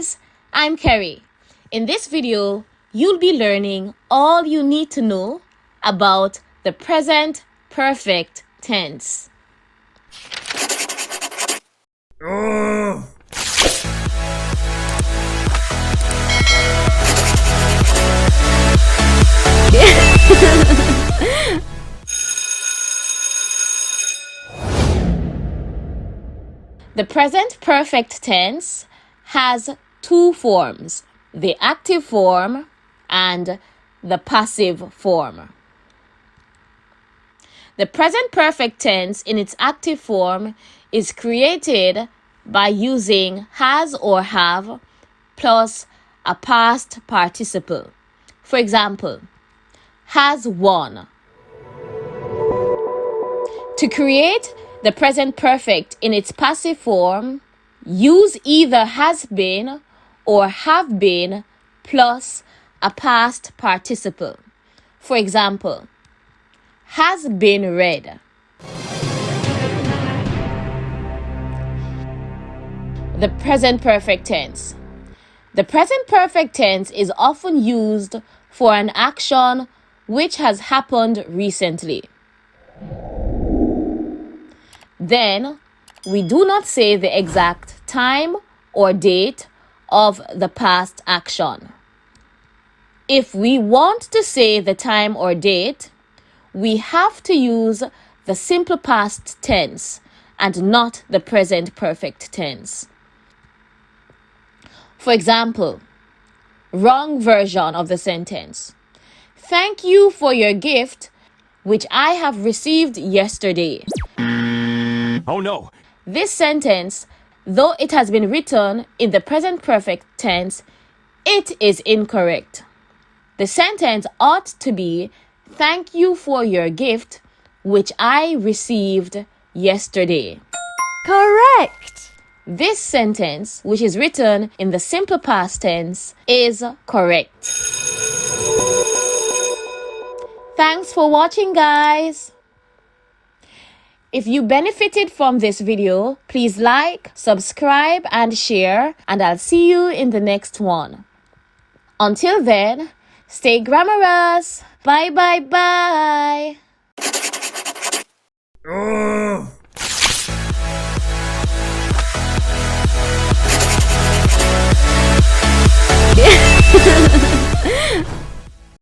guys, I'm Kerry. In this video, you'll be learning all you need to know about the present perfect tense. The present perfect tense has two forms, the active form and the passive form. The present perfect tense in its active form is created by using has or have plus a past participle. For example, has won. To create the present perfect in its passive form, use either has been or have been plus a past participle. For example, has been read. The present perfect tense. The present perfect tense is often used for an action which has happened recently. Then, we do not say the exact time or date of the past action. If we want to say the time or date, we have to use the simple past tense and not the present perfect tense. For example, wrong version of the sentence. Thank you for your gift, which I have received yesterday. Oh no! This sentence, though it has been written in the present perfect tense, it is incorrect. The sentence ought to be, thank you for your gift, which I received yesterday. Correct! This sentence, which is written in the simple past tense, is correct. Thanks for watching, guys. If you benefited from this video, please like, subscribe, and share, and I'll see you in the next one. Until then, stay grammarous. Bye, bye, bye.